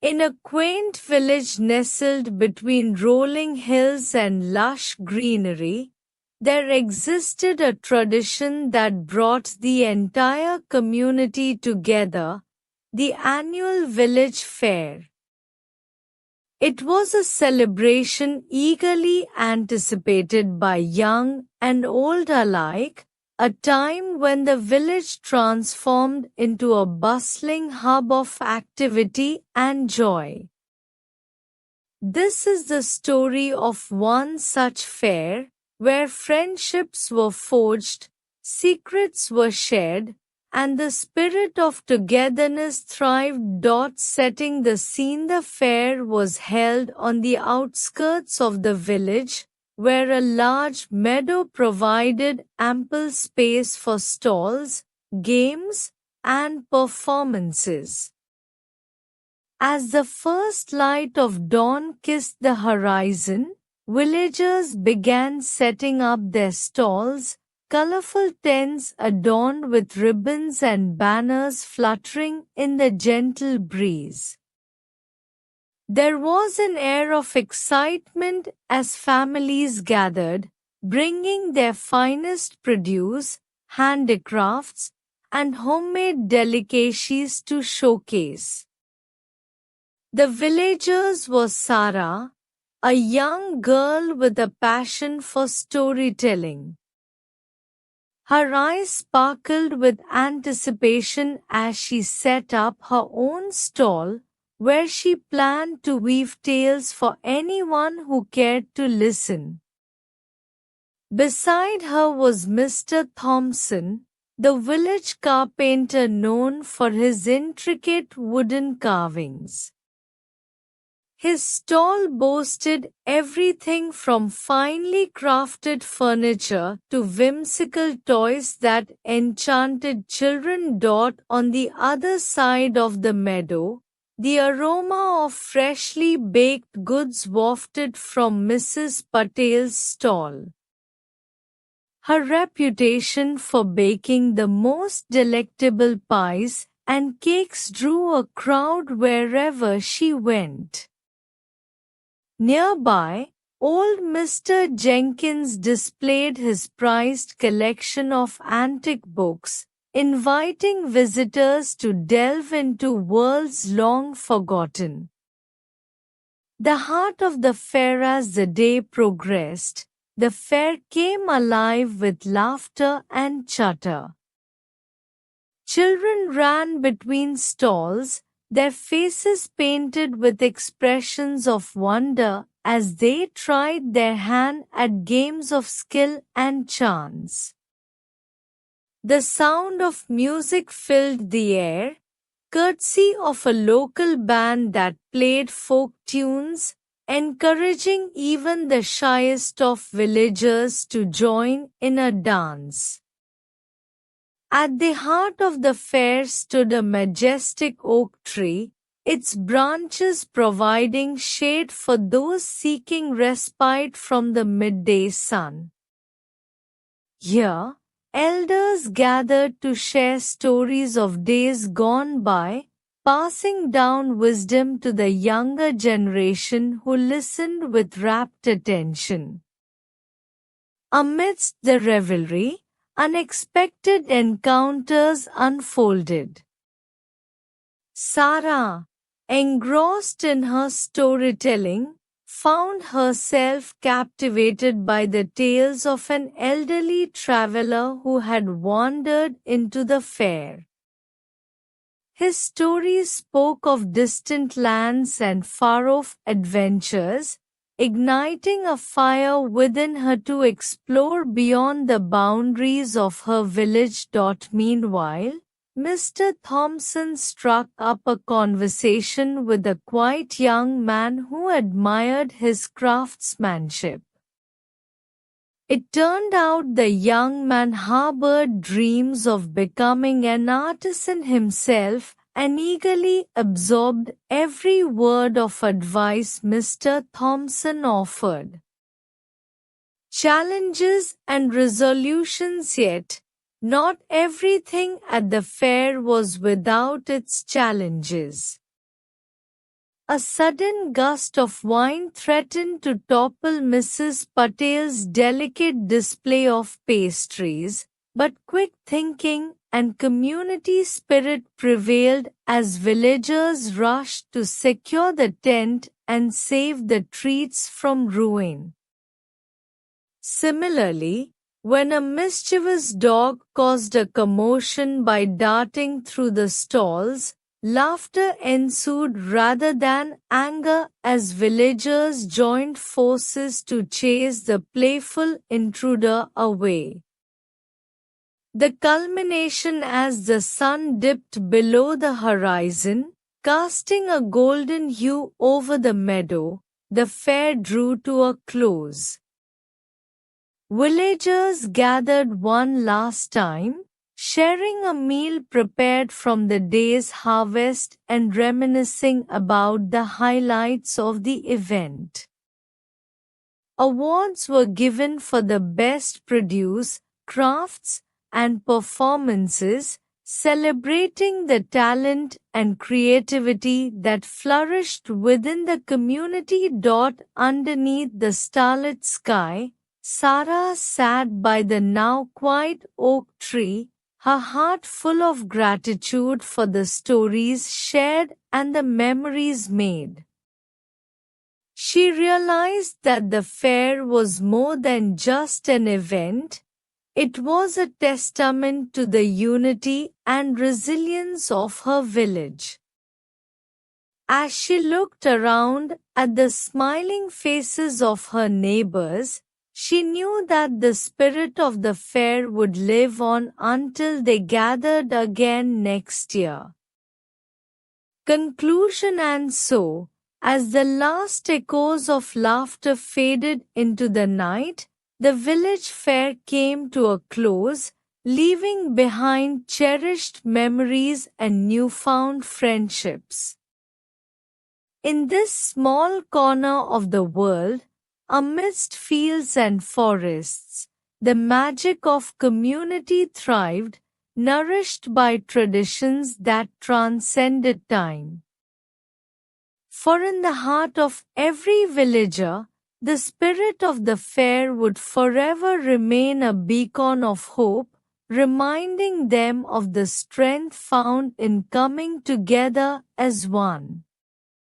In a quaint village nestled between rolling hills and lush greenery, there existed a tradition that brought the entire community together, the annual village fair. It was a celebration eagerly anticipated by young and old alike, a time when the village transformed into a bustling hub of activity and joy. This is the story of one such fair, where friendships were forged, secrets were shared, and the spirit of togetherness thrived. Setting the scene, the fair was held on the outskirts of the village, where a large meadow provided ample space for stalls, games, and performances. As the first light of dawn kissed the horizon, villagers began setting up their stalls, colorful tents adorned with ribbons and banners fluttering in the gentle breeze. There was an air of excitement as families gathered, bringing their finest produce, handicrafts, and homemade delicacies to showcase. The villagers was Sarah, a young girl with a passion for storytelling. Her eyes sparkled with anticipation as she set up her own stall, where she planned to weave tales for anyone who cared to listen. Beside her was Mr. Thompson, the village carpenter known for his intricate wooden carvings. His stall boasted everything from finely crafted furniture to whimsical toys that enchanted children. On the other side of the meadow, the aroma of freshly baked goods wafted from Mrs. Patel's stall. Her reputation for baking the most delectable pies and cakes drew a crowd wherever she went. Nearby, old Mr. Jenkins displayed his prized collection of antique books, inviting visitors to delve into worlds long forgotten. The heart of the fair. As the day progressed, the fair came alive with laughter and chatter. Children ran between stalls, their faces painted with expressions of wonder as they tried their hand at games of skill and chance. The sound of music filled the air, courtesy of a local band that played folk tunes, encouraging even the shyest of villagers to join in a dance. At the heart of the fair stood a majestic oak tree, its branches providing shade for those seeking respite from the midday sun. Here, elders gathered to share stories of days gone by, passing down wisdom to the younger generation who listened with rapt attention. Amidst the revelry, unexpected encounters unfolded. Sarah, engrossed in her storytelling, found herself captivated by the tales of an elderly traveler who had wandered into the fair. His stories spoke of distant lands and far-off adventures, igniting a fire within her to explore beyond the boundaries of her village. Meanwhile, Mr. Thompson struck up a conversation with a quiet young man who admired his craftsmanship. It turned out the young man harbored dreams of becoming an artisan himself and eagerly absorbed every word of advice Mr. Thompson offered. Challenges and resolutions. Yet, not everything at the fair was without its challenges. A sudden gust of wind threatened to topple Mrs. Patel's delicate display of pastries, but quick thinking and community spirit prevailed as villagers rushed to secure the tent and save the treats from ruin. Similarly, when a mischievous dog caused a commotion by darting through the stalls, laughter ensued rather than anger as villagers joined forces to chase the playful intruder away. The culmination as the sun dipped below the horizon, casting a golden hue over the meadow, the fair drew to a close. Villagers gathered one last time, sharing a meal prepared from the day's harvest and reminiscing about the highlights of the event. Awards were given for the best produce, crafts, and performances, celebrating the talent and creativity that flourished within the community. Underneath the starlit sky, Sarah sat by the now quiet oak tree, her heart full of gratitude for the stories shared and the memories made. She realized that the fair was more than just an event, it was a testament to the unity and resilience of her village. As she looked around at the smiling faces of her neighbors, she knew that the spirit of the fair would live on until they gathered again next year. Conclusion. And so, as the last echoes of laughter faded into the night, the village fair came to a close, leaving behind cherished memories and newfound friendships. In this small corner of the world, amidst fields and forests, the magic of community thrived, nourished by traditions that transcended time. For in the heart of every villager, the spirit of the fair would forever remain a beacon of hope, reminding them of the strength found in coming together as one.